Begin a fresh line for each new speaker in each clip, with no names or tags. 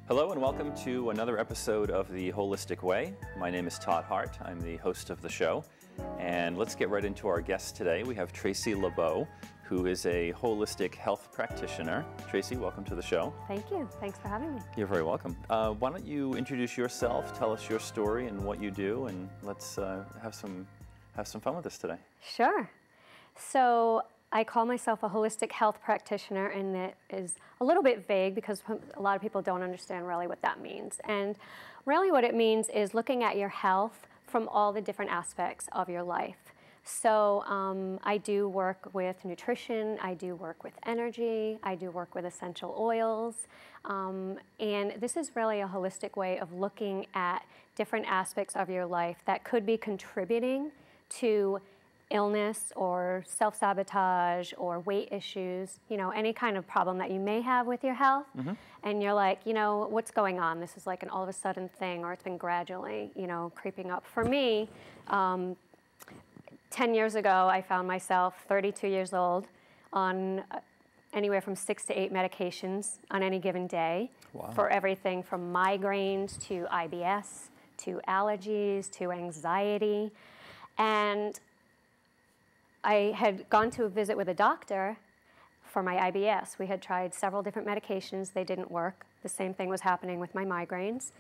Hello and welcome to another episode of The Holistic Way. My name is Todd Hart. I'm the host of the show. And let's get right into our guest today. We have Tracey LeBeau, who is a holistic health practitioner. Tracey, welcome to the show.
Thank you. Thanks for having me.
You're very welcome. Why don't you introduce yourself, tell us your story and what you do, and let's have some fun with this today.
Sure. So I call myself a holistic health practitioner, and it is a little bit vague because a lot of people don't understand really what that means. And really what it means is looking at your health from all the different aspects of your life. So I do work with nutrition, I do work with energy, I do work with essential oils, and this is really a holistic way of looking at different aspects of your life that could be contributing to illness or self-sabotage or weight issues, you know, any kind of problem that you may have with your health. And you're like, you know, what's going on? This is like an all of a sudden thing, or it's been gradually, you know, creeping up. For me, 10 years ago, I found myself 32 years old on anywhere from 6 to 8 medications on any given day.
Wow.
For everything from migraines to IBS to allergies to anxiety. And I had gone to a visit with a doctor for my IBS. We had tried several different medications. They didn't work. The same thing was happening with my migraines.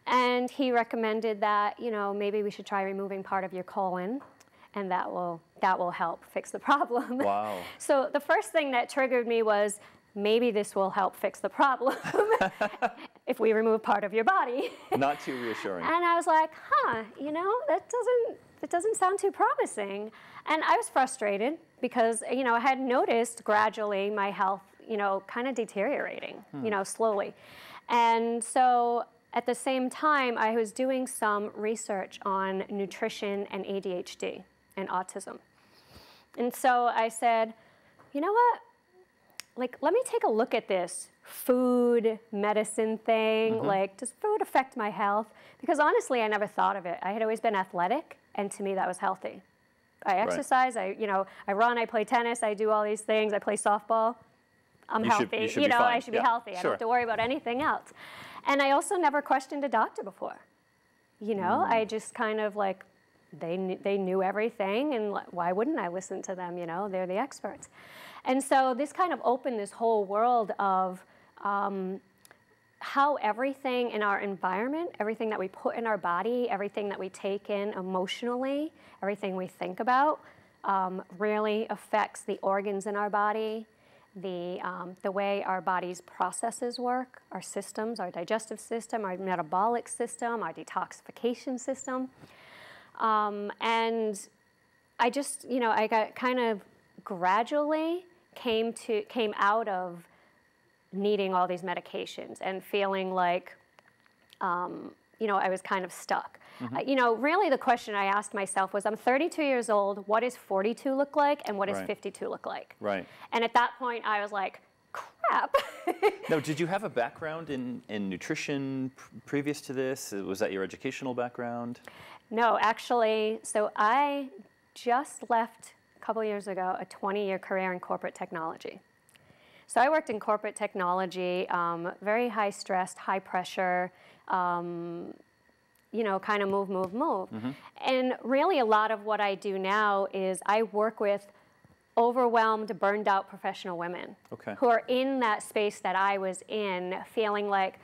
And he recommended that, you know, maybe we should try removing part of your colon, and that will help fix the problem.
Wow.
So the first thing that triggered me was, maybe this will help fix the problem if we remove part of your body.
Not too reassuring.
And I was like, you know, that doesn't sound too promising. And I was frustrated because, you know, I had noticed gradually my health, you know, kind of deteriorating, you know, slowly. And so at the same time, I was doing some research on nutrition and ADHD and autism. And so I said, you know what? Like, let me take a look at this food, medicine thing. Like, does food affect my health? Because honestly, I never thought of it. I had always been athletic, and to me, that was healthy. I exercise, I run, I play tennis, I do all these things, I play softball. I'm healthy.
You should be fine.
I should be healthy. I don't have to worry about anything else. And I also never questioned a doctor before. You know, I just kind of like, they knew everything, and why wouldn't I listen to them? You know, they're the experts. And so this kind of opened this whole world of how everything in our environment, everything that we put in our body, everything that we take in emotionally, everything we think about, really affects the organs in our body, the way our body's processes work, our systems, our digestive system, our metabolic system, our detoxification system. And I just, you know, I got kind of gradually came out of needing all these medications and feeling like, you know, I was kind of stuck. You know, really the question I asked myself was, I'm 32 years old, what does 42 look like, and what does 52 look like?
Right.
And at that point, I was like, crap.
Now, did you have a background in nutrition previous to this? Was that your educational background?
No, actually, so I just left a couple years ago a 20-year career in corporate technology. So I worked in corporate technology, very high stress, high pressure, you know, kind of move. And really a lot of what I do now is I work with overwhelmed, burned out professional women who are in that space that I was in, feeling like,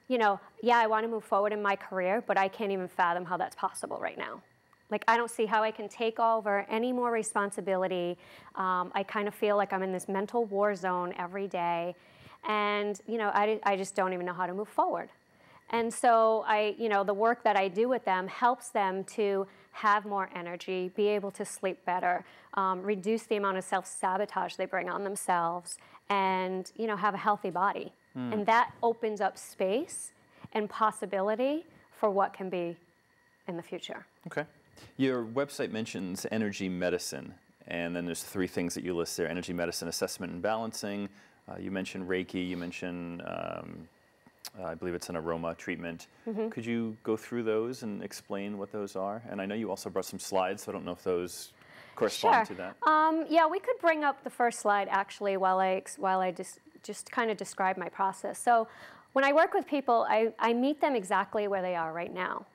you know, yeah, I want to move forward in my career, but I can't even fathom how that's possible right now. Like, I don't see how I can take over any more responsibility. I kind of feel like I'm in this mental war zone every day. And, you know, I just don't even know how to move forward. And so you know, the work that I do with them helps them to have more energy, be able to sleep better, reduce the amount of self-sabotage they bring on themselves, and, you know, have a healthy body. And that opens up space and possibility for what can be in the future.
Okay. Your website mentions energy medicine, and then there's 3 things that you list there: energy medicine, assessment and balancing. You mentioned Reiki, you mentioned, I believe it's an aroma treatment. Could you go through those and explain what those are? And I know you also brought some slides, so I don't know if those correspond to that.
Yeah, we could bring up the first slide actually while I just kind of describe my process. So When I work with people, I meet them exactly where they are right now.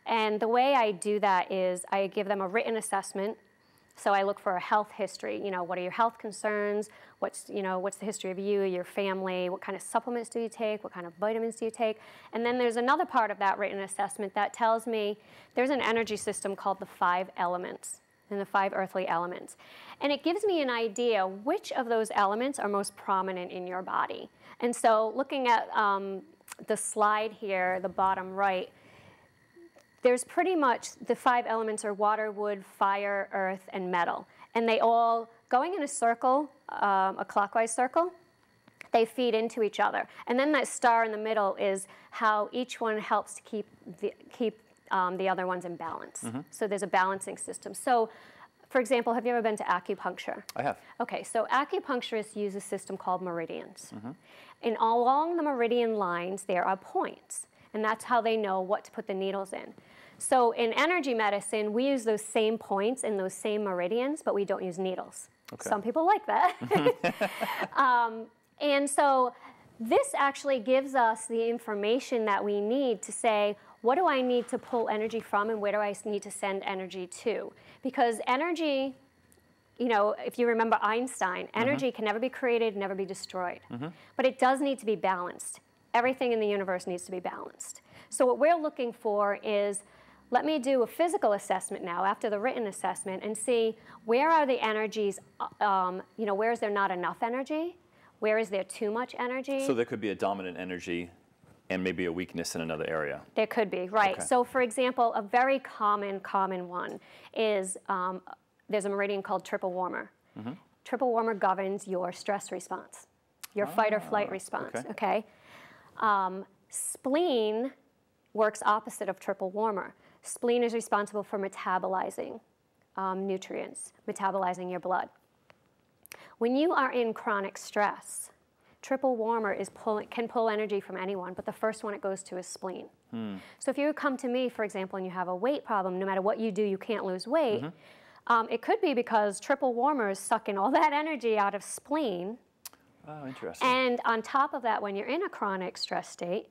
And the way I do that is I give them a written assessment. So I look for a health history. You know, what are your health concerns? What's the history of you, your family? What kind of supplements do you take? What kind of vitamins do you take? And then there's another part of that written assessment that tells me there's an energy system called the 5 elements and the 5 earthly elements. And it gives me an idea which of those elements are most prominent in your body. And so looking at the slide here, the bottom right, there's pretty much the 5 elements are water, wood, fire, earth, and metal. And they all, going in a circle, a clockwise circle, they feed into each other. And then that star in the middle is how each one helps to keep the other ones in balance. So there's a balancing system. So, for example, have you ever been to acupuncture?
I have.
Okay, so acupuncturists use a system called meridians. And along the meridian lines, there are points. And that's how they know what to put the needles in. So in energy medicine, we use those same points and those same meridians, but we don't use needles. Okay. Some people like that. And so this actually gives us the information that we need to say, what do I need to pull energy from and where do I need to send energy to? Because energy, you know, if you remember Einstein, energy can never be created, never be destroyed. But it does need to be balanced. Everything in the universe needs to be balanced. So what we're looking for is, let me do a physical assessment now after the written assessment and see where are the energies, you know, where is there not enough energy? Where is there too much energy?
So there could be a dominant energy and maybe a weakness in another area.
There could be, right. Okay. So for example, a very common one is there's a meridian called triple warmer. Triple warmer governs your stress response, your fight or flight response, okay? Spleen works opposite of triple warmer. Spleen is responsible for metabolizing nutrients, metabolizing your blood. When you are in chronic stress, triple warmer can pull energy from anyone, but the first one it goes to is spleen. So if you come to me, for example, and you have a weight problem, no matter what you do, you can't lose weight, it could be because triple warmer is sucking all that energy out of spleen.
Oh, interesting.
And on top of that, when you're in a chronic stress state,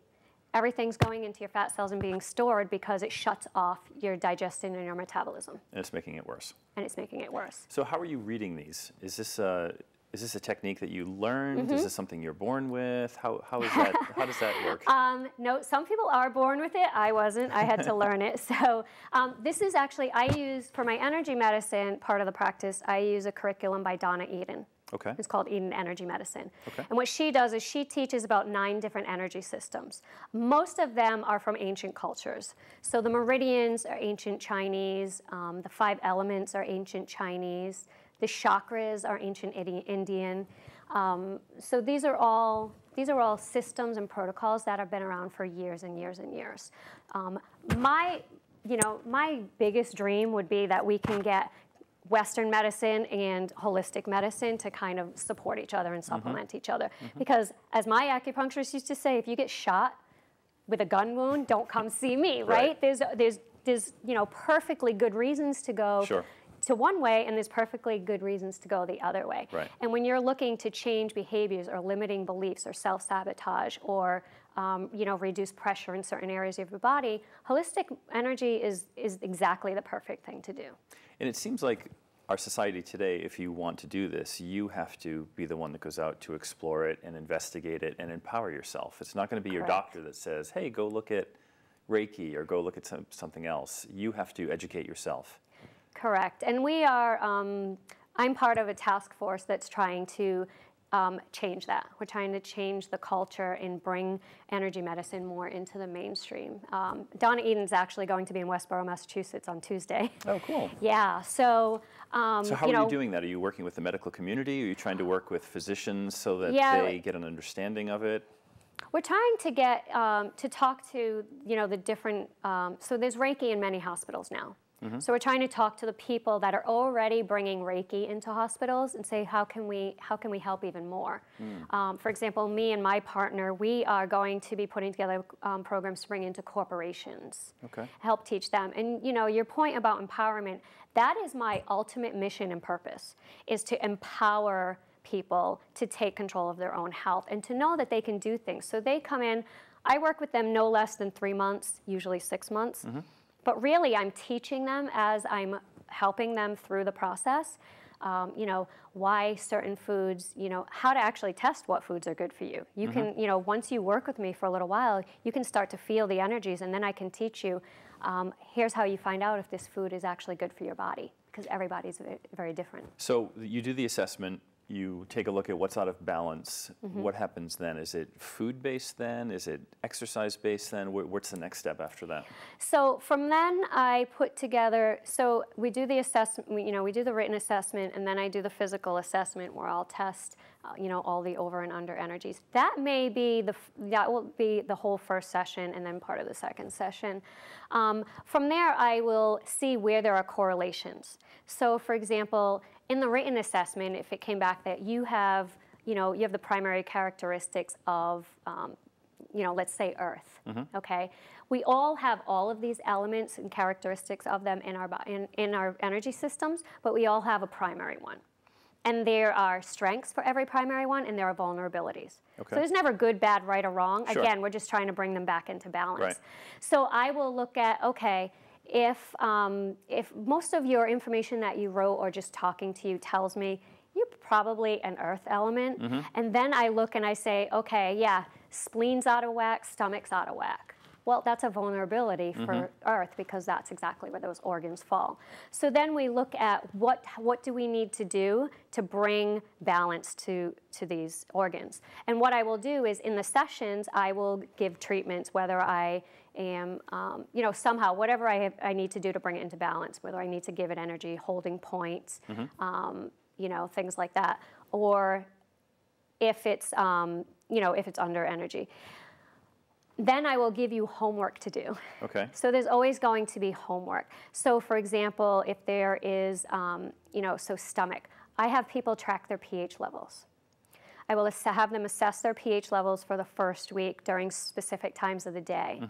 everything's going into your fat cells and being stored because it shuts off your digestion and your metabolism.
And it's making it worse.
And it's making it worse.
So how are you reading these? Is this a technique that you learned? Is this something you're born with? How does that work?
No, some people are born with it. I wasn't. I had to learn it. So this is actually, I use, for my energy medicine part of the practice, I use a curriculum by Donna Eden.
Okay.
It's called Eden Energy Medicine.
Okay.
And what she does is she teaches about 9 different energy systems. Most of them are from ancient cultures. So the meridians are ancient Chinese. The 5 elements are ancient Chinese. The chakras are ancient Indian. So these are all systems and protocols that have been around for years and years and years. My biggest dream would be that we can get Western medicine and holistic medicine to kind of support each other and supplement each other. Because as my acupuncturist used to say, if you get shot with a gun wound, don't come see me, right? There's perfectly good reasons to go to one way, and there's perfectly good reasons to go the other way.
Right.
And when you're looking to change behaviors or limiting beliefs or self-sabotage or reduce pressure in certain areas of your body, holistic energy is exactly the perfect thing to do.
And it seems like our society today, if you want to do this, you have to be the one that goes out to explore it and investigate it and empower yourself. It's not going to be your doctor that says, hey, go look at Reiki or go look at something else. You have to educate yourself.
Correct. And we are, I'm part of a task force that's trying to change that. We're trying to change the culture and bring energy medicine more into the mainstream. Donna Eden's actually going to be in Westborough, Massachusetts on Tuesday.
Oh, cool.
Yeah, so...
so how are you doing that? Are you working with the medical community? Are you trying to work with physicians so that they get an understanding of it?
We're trying to get, to talk to, the different, so there's Reiki in many hospitals now. So we're trying to talk to the people that are already bringing Reiki into hospitals and say, how can we help even more? For example, me and my partner, we are going to be putting together programs to bring into corporations, help teach them. And your point about empowerment, that is my ultimate mission and purpose, is to empower people to take control of their own health and to know that they can do things. So they come in, I work with them no less than 3 months, usually 6 months. But really, I'm teaching them as I'm helping them through the process, you know, why certain foods, you know, how to actually test what foods are good for you. You can, you know, once you work with me for a little while, you can start to feel the energies, and then I can teach you, here's how you find out if this food is actually good for your body, because everybody's very different.
So you do the assessment, you take a look at what's out of balance. What happens then? Is it food-based then? Is it exercise-based then? What's the next step after that?
So from then I put together, so we do the assessment, you know, we do the written assessment, and then I do the physical assessment where I'll test, you know, all the over and under energies. That may be that will be the whole first session and then part of the second session. From there, I will see where there are correlations. So for example, in the written assessment, if it came back that you have, you know, you have the primary characteristics of, you know, let's say Earth, okay? We all have all of these elements and characteristics of them in our energy systems, but we all have a primary one. And there are strengths for every primary one, and there are vulnerabilities. Okay. So there's never good, bad, right, or wrong. Sure. Again, we're just trying to bring them back into balance. Right. So I will look at, okay, if most of your information that you wrote or just talking to you tells me you're probably an earth element, and then I look and I say, okay, yeah, spleen's out of whack, stomach's out of whack. Well, that's a vulnerability for earth because that's exactly where those organs fall. So then we look at what do we need to do to bring balance to these organs. And what I will do is in the sessions, I will give treatments, whether I am, you know, somehow, whatever I need to do to bring it into balance, whether I need to give it energy, holding points, you know, things like that, or if it's, you know, if it's under energy. Then I will give you homework to do. Okay. So there's always going to be homework. So for example, if there is, you know, so stomach, I have people track their pH levels. I will have them assess their pH levels for the first week during specific times of the day.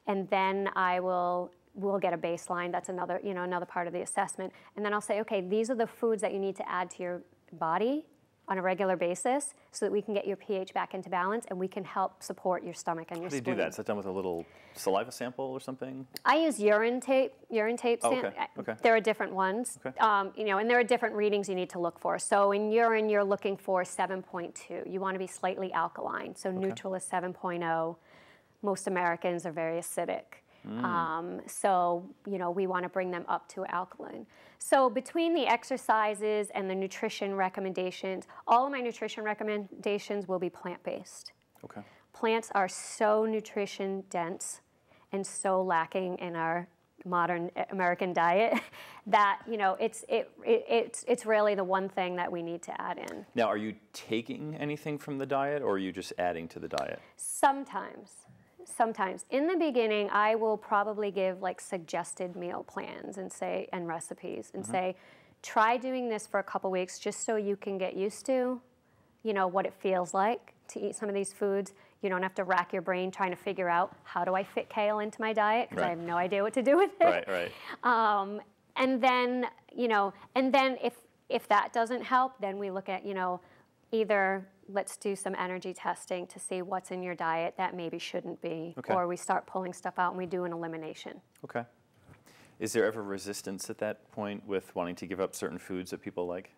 And then we'll get a baseline. That's another, you know, another part of the assessment. And then I'll say, okay, these are the foods that you need to add to your body on a regular basis so that we can get your pH back into balance and we can help support your stomach and your spleen.
How do you do that? Is that done with a little saliva sample or something?
I use urine tape. Okay. There are different ones. Okay. You know, and there are different readings you need to look for. So in urine, you're looking for 7.2. You want to be slightly alkaline. So neutral is 7.0. Most Americans are very acidic. So, you know, we want to bring them up to alkaline. So between the exercises and the nutrition recommendations, all of my nutrition recommendations will be plant-based. Okay. Plants are so nutrition dense and so lacking in our modern American diet that, you know, it's really the one thing that we need to add in.
Now, are you taking anything from the diet or are you just adding to the diet?
Sometimes. In the beginning, I will probably give like suggested meal plans and recipes and say, try doing this for a couple weeks just so you can get used to, you know, what it feels like to eat some of these foods. You don't have to rack your brain trying to figure out how do I fit kale into my diet because I have no idea what to do with it. Right. And then, you know, if that doesn't help, then we look at, you know, either let's do some energy testing to see what's in your diet that maybe shouldn't be, or we start pulling stuff out and we do an elimination. Okay.
Is there ever resistance at that point with wanting to give up certain foods that people like?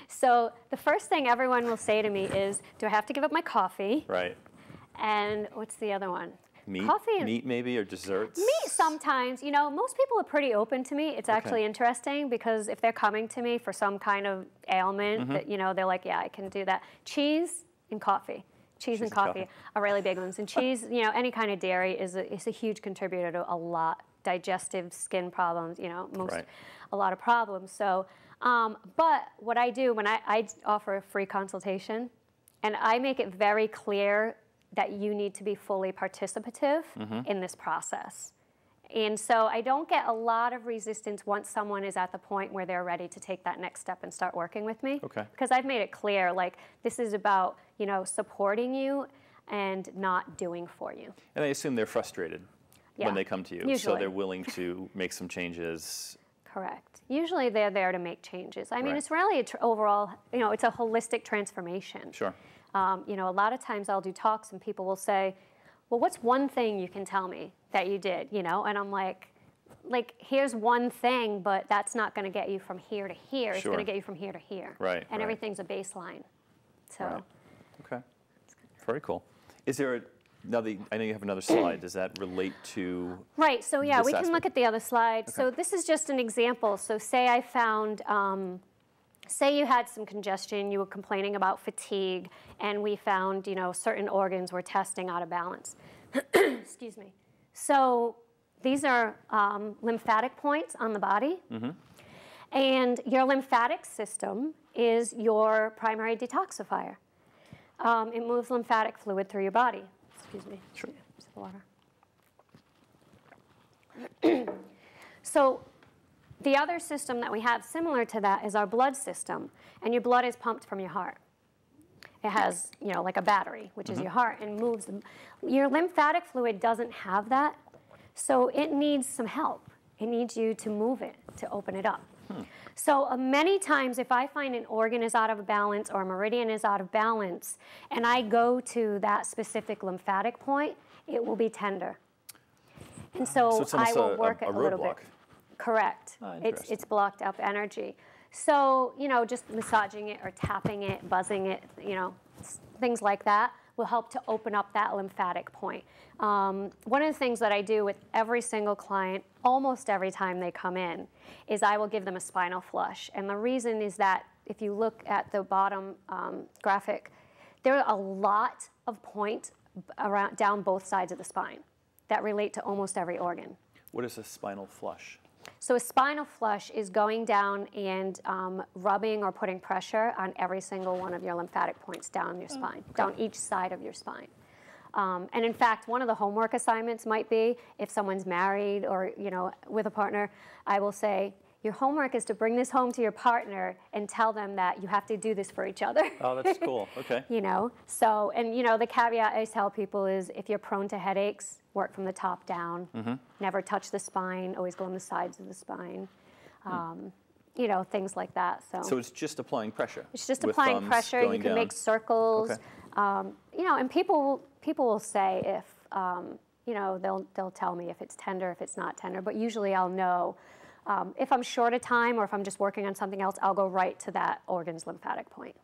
So the first thing everyone will say to me is, do I have to give up my coffee? Right. And what's the other one?
Meat? Coffee and meat maybe, or desserts?
Meat sometimes. You know, most people are pretty open to meat. It's actually interesting because if they're coming to me for some kind of ailment, that, you know, they're like, yeah, I can do that. Cheese and coffee. Cheese and coffee are really big ones. And cheese, you know, any kind of dairy is a huge contributor to a lot. Digestive, skin problems, you know, a lot of problems. So, but what I do when I offer a free consultation, and I make it very clear that you need to be fully participative in this process. And so I don't get a lot of resistance once someone is at the point where they're ready to take that next step and start working with me. Okay. Because I've made it clear, like, this is about, you know, supporting you and not doing for you.
And I assume they're frustrated when they come to you. Usually. So they're willing to make some changes
Correct. Usually they're there to make changes. I mean,
Right.
it's really overall, it's a holistic transformation.
Sure.
A lot of times I'll do talks and people will say, well, what's one thing you can tell me that you did, And I'm like, here's one thing, but that's not going to get you from here to here. It's going to get you from here to here.
Right.
And everything's a baseline. So.
Right. Okay. Very cool. Is there I know you have another slide. Does that relate to?
Right. So yeah, we can
aspect?
look at the other slide.
Okay.
So this is just an example. So say I found, say you had some congestion, you were complaining about fatigue, and we found, certain organs were testing out of balance. Excuse me. So these are lymphatic points on the body. Mm-hmm. And your lymphatic system is your primary detoxifier. It moves lymphatic fluid through your body. Excuse me.
Sure.
Some water. So the other system that we have similar to that is our blood system. And your blood is pumped from your heart. It has, like a battery, which is your heart, and moves them. Your lymphatic fluid doesn't have that, so it needs some help. It needs you to move it, to open it up. So many times if I find an organ is out of balance or a meridian is out of balance, and I go to that specific lymphatic point, it will be tender. And so
it's
I
almost
will work it a little
roadblock.
bit. Correct. It's blocked up energy. So, just massaging it or tapping it, buzzing it, things like that will help to open up that lymphatic point. One of the things that I do with every single client, almost every time they come in, is I will give them a spinal flush. And the reason is that if you look at the bottom graphic, there are a lot of points down both sides of the spine that relate to almost every organ.
What is a spinal flush?
So a spinal flush is going down and rubbing or putting pressure on every single one of your lymphatic points down your spine, down each side of your spine. And in fact, one of the homework assignments might be, if someone's married or with a partner, I will say, your homework is to bring this home to your partner and tell them that you have to do this for each other.
Oh, that's cool. Okay.
So, and the caveat I tell people is, if you're prone to headaches, work from the top down. Never touch the spine. Always go on the sides of the spine. Things like that.
So it's just applying pressure.
It's just applying pressure. You can make circles.
Okay.
And people will say if they'll tell me if it's tender, if it's not tender. But usually I'll know. If I'm short of time or if I'm just working on something else, I'll go right to that organ's lymphatic point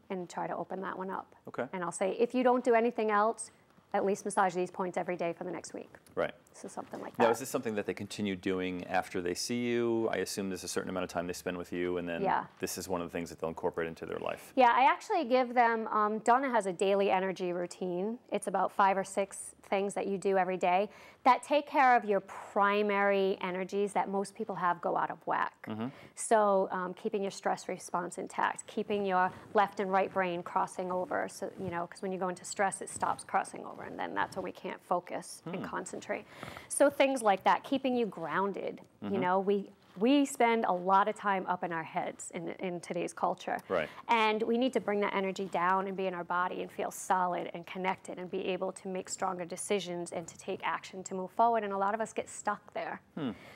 and try to open that one up.
Okay.
And I'll say, if you don't do anything else, at least massage these points every day for the next week.
Right.
So something like that.
Now, is this something that they continue doing after they see you? I assume there's a certain amount of time they spend with you, and then this is one of the things that they'll incorporate into their life.
Yeah, I actually give them, Donna has a daily energy routine. It's about 5 or 6 things that you do every day that take care of your primary energies that most people have go out of whack. So keeping your stress response intact, keeping your left and right brain crossing over, so because when you go into stress, it stops crossing over, and then that's when we can't focus and concentrate. So things like that, keeping you grounded. We spend a lot of time up in our heads in today's culture.
Right.
And we need to bring that energy down and be in our body and feel solid and connected and be able to make stronger decisions and to take action to move forward. And a lot of us get stuck there.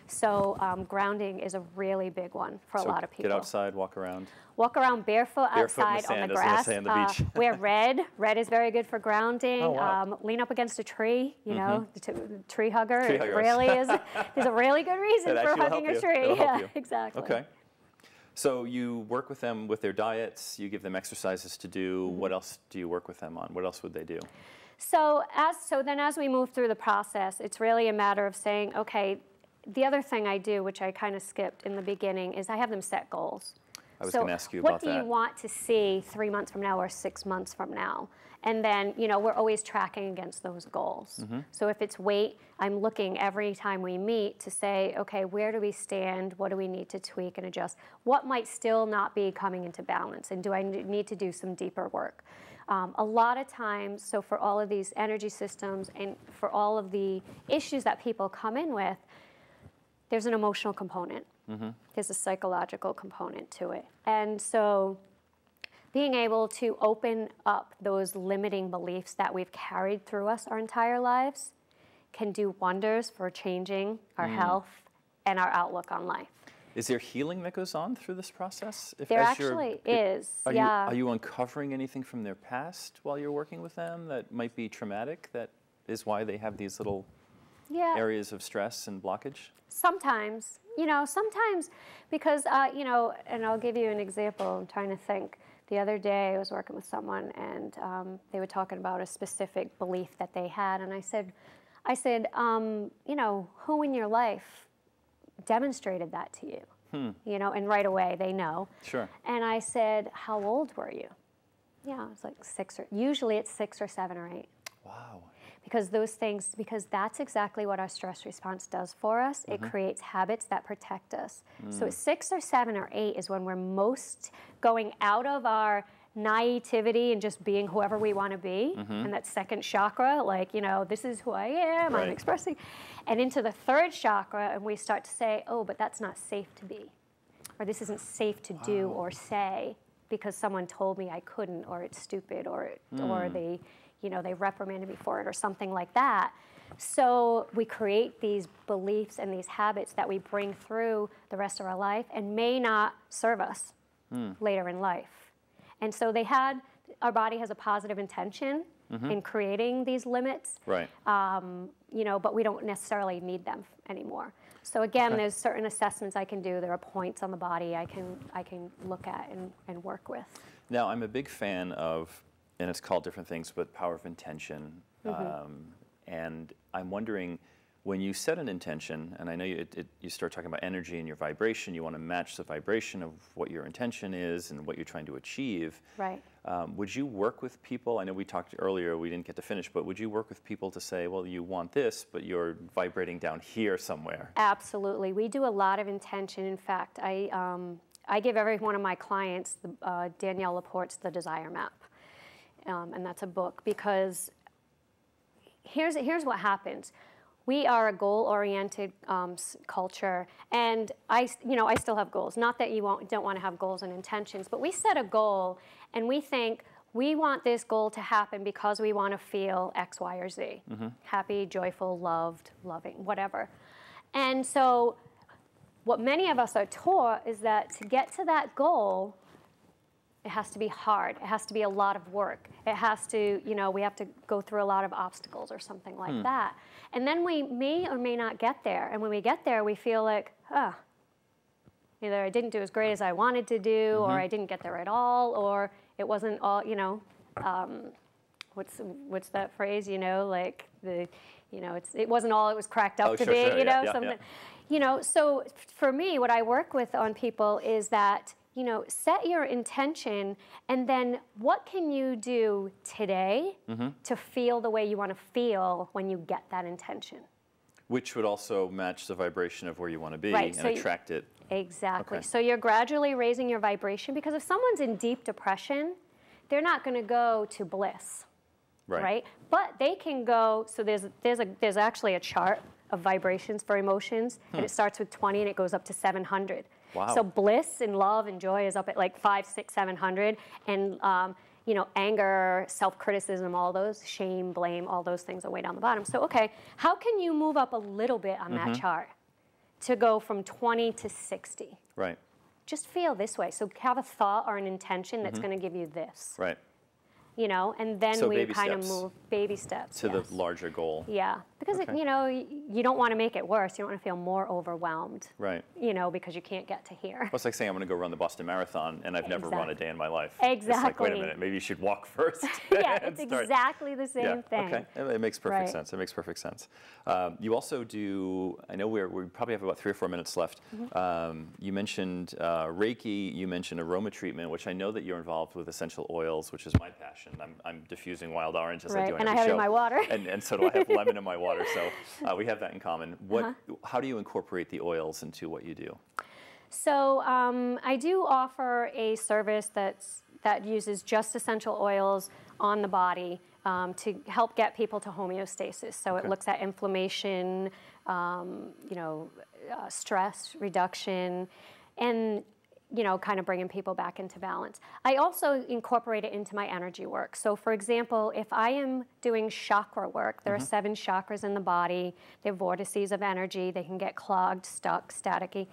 So grounding is a really big one for a lot of people.
Get outside, walk around.
Walk around barefoot outside
in the sand,
on the grass.
on the beach.
Wear red. Red is very good for grounding.
Oh, wow.
Lean up against a tree. The tree hugger.
Tree
It
huggers.
really is. There's a really good reason for hugging a tree.
It'll help you.
Exactly.
Okay. So you work with them with their diets. You give them exercises to do. What else do you work with them on? What else would they do?
So then as we move through the process, it's really a matter of saying, okay, the other thing I do, which I kind of skipped in the beginning, is I have them set goals.
I was going to ask you about that.
What do you want to see 3 months from now or 6 months from now? And then, we're always tracking against those goals. So if it's weight, I'm looking every time we meet to say, okay, where do we stand? What do we need to tweak and adjust? What might still not be coming into balance? And do I need to do some deeper work? A lot of times, so for all of these energy systems and for all of the issues that people come in with, there's an emotional component. There's a psychological component to it. And so being able to open up those limiting beliefs that we've carried through us our entire lives can do wonders for changing our health and our outlook on life.
Is there healing that goes on through this process?
There actually is, yeah.
Are you uncovering anything from their past while you're working with them that might be traumatic, that is why they have these little areas of stress and blockage?
Sometimes, sometimes because, and I'll give you an example. I'm trying to think. The other day I was working with someone and they were talking about a specific belief that they had. And I said, who in your life demonstrated that to you? And right away they know.
Sure.
And I said, how old were you? Yeah, it's like usually it's 6 or 7 or 8.
Wow.
Because that's exactly what our stress response does for us. It creates habits that protect us. So at 6 or 7 or 8 is when we're most going out of our naivety and just being whoever we want to be. And that second chakra, like, this is who I am, I'm expressing. And into the third chakra, and we start to say, oh, but that's not safe to be. Or this isn't safe to do or say because someone told me I couldn't, or it's stupid, or they... they reprimanded me for it or something like that. So we create these beliefs and these habits that we bring through the rest of our life and may not serve us later in life. And so our body has a positive intention in creating these limits,
right?
But we don't necessarily need them anymore. So again, there's certain assessments I can do. There are points on the body I can look at and work with.
Now, I'm a big fan of, and it's called different things, but power of intention. And I'm wondering, when you set an intention, and I know you start talking about energy and your vibration, you want to match the vibration of what your intention is and what you're trying to achieve.
Right.
Would you work with people? I know we talked earlier, we didn't get to finish, but would you work with people to say, well, you want this, but you're vibrating down here somewhere? Absolutely.
We do a lot of intention. In fact, I give every one of my clients Danielle Laporte's The Desire Map. And that's a book, because here's what happens. We are a goal-oriented culture, and I still have goals. Not that you don't want to have goals and intentions, but we set a goal, and we think we want this goal to happen because we want to feel X, Y, or Z. Happy, joyful, loved, loving, whatever. And so what many of us are taught is that to get to that goal, it has to be hard. It has to be a lot of work. It has to, we have to go through a lot of obstacles or something like that. And then we may or may not get there. And when we get there, we feel like, either I didn't do as great as I wanted to do, or I didn't get there at all, or it wasn't all, what's that phrase, like it wasn't all it was cracked up to be, something. So for me, what I work with on people is that, set your intention, and then what can you do today to feel the way you want to feel when you get that intention?
Which would also match the vibration of where you want to be and attract it.
Exactly. Okay. So you're gradually raising your vibration, because if someone's in deep depression, they're not going to go to bliss, right? But they can go, so there's actually a chart of vibrations for emotions, and it starts with 20 and it goes up to 700.
Wow.
So bliss and love and joy is up at like 500, 600, 700, and anger, self-criticism, all those, shame, blame, all those things are way down the bottom. So okay, how can you move up a little bit on that chart to go from 20 to 60?
Right.
Just feel this way. So have a thought or an intention that's going to give you this.
Right.
And then
so
we kind of move baby steps
to the larger goal.
Yeah, because you don't want to make it worse. You don't want to feel more overwhelmed.
Right.
Because you can't get to here.
Well, it's like saying I'm going to go run the Boston Marathon, and I've never run a day in my life.
Exactly.
It's like, wait a minute, maybe you should walk first.
Yeah, it's exactly the same thing.
Okay, it makes perfect sense. It makes perfect sense. You also do. I know we probably have about 3 or 4 minutes left. You mentioned Reiki. You mentioned Aroma Treatment, which I know that you're involved with essential oils, which is my passion. I'm diffusing wild orange as I do on every show.
And I have it in my water.
and so do I have lemon in my water. So we have that in common. How do you incorporate the oils into what you do?
So I do offer a service that uses just essential oils on the body to help get people to homeostasis. So it looks at inflammation, stress reduction, and kind of bringing people back into balance. I also incorporate it into my energy work. So for example, if I am doing chakra work, there are 7 chakras in the body. They're vortices of energy. They can get clogged, stuck, staticky.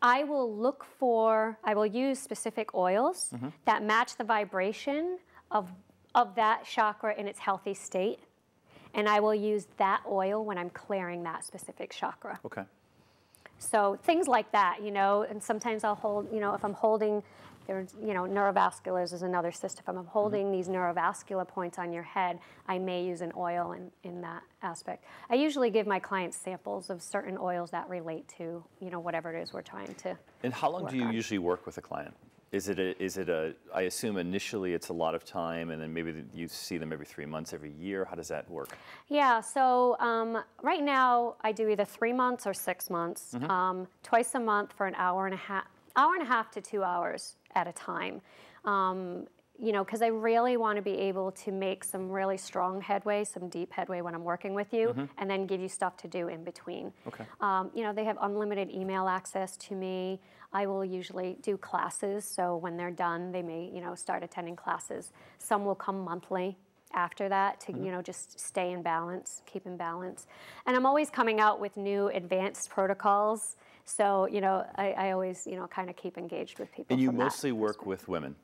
I will use specific oils that match the vibration of that chakra in its healthy state. And I will use that oil when I'm clearing that specific chakra.
Okay.
So things like that, and sometimes I'll hold, if I'm holding, neurovasculars is another system. If I'm holding these neurovascular points on your head, I may use an oil in that aspect. I usually give my clients samples of certain oils that relate to, whatever it is we're trying to.
And how long do you usually work with a client? Is it I assume initially it's a lot of time, and then maybe you see them every 3 months, every year. How does that work?
Yeah, so right now I do either 3 months or 6 months, twice a month for an hour and a half to 2 hours at a time. Because I really want to be able to make some really strong headway, some deep headway when I'm working with you, and then give you stuff to do in between.
Okay.
They have unlimited email access to me. I will usually do classes, so when they're done, they may, start attending classes. Some will come monthly after that to, just stay in balance, keep in balance. And I'm always coming out with new advanced protocols, so, I always, kind of keep engaged with people.
And you mostly work with women?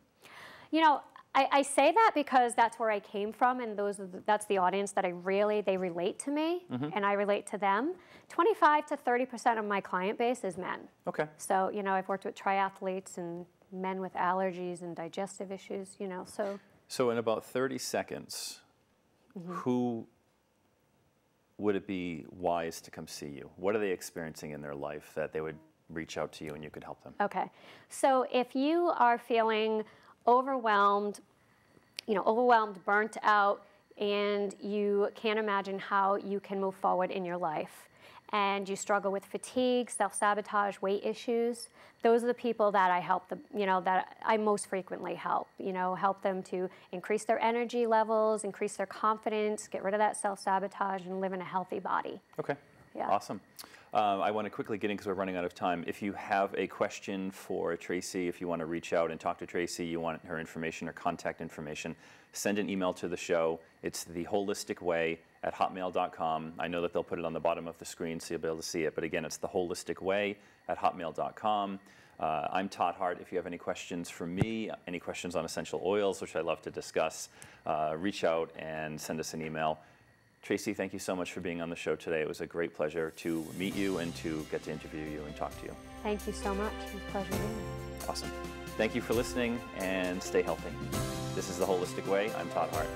I say that because that's where I came from, and that's the audience that they relate to me, and I relate to them. 25 to 30% of my client base is men.
Okay.
So, I've worked with triathletes and men with allergies and digestive issues, so.
So in about 30 seconds, who would it be wise to come see you? What are they experiencing in their life that they would reach out to you and you could help them?
Okay. So if you are feeling overwhelmed, burnt out, and you can't imagine how you can move forward in your life, and you struggle with fatigue, self-sabotage, weight issues, those are the people that I help, that I most frequently help, help them to increase their energy levels, increase their confidence, get rid of that self-sabotage, and live in a healthy body.
Okay.
Yeah.
Awesome. I want to quickly get in because we're running out of time. If you have a question for Tracey, if you want to reach out and talk to Tracey, you want her information or contact information, send an email to the show. It's theholisticway@hotmail.com. I know that they'll put it on the bottom of the screen so you'll be able to see it. But again, it's theholisticway@hotmail.com. I'm Todd Hart. If you have any questions for me, any questions on essential oils, which I love to discuss, reach out and send us an email. Tracey, thank you so much for being on the show today. It was a great pleasure to meet you and to get to interview you and talk to you.
Thank you so much. It was a pleasure being here.
Awesome. Thank you for listening, and stay healthy. This is The Holistic Way. I'm Todd Hart.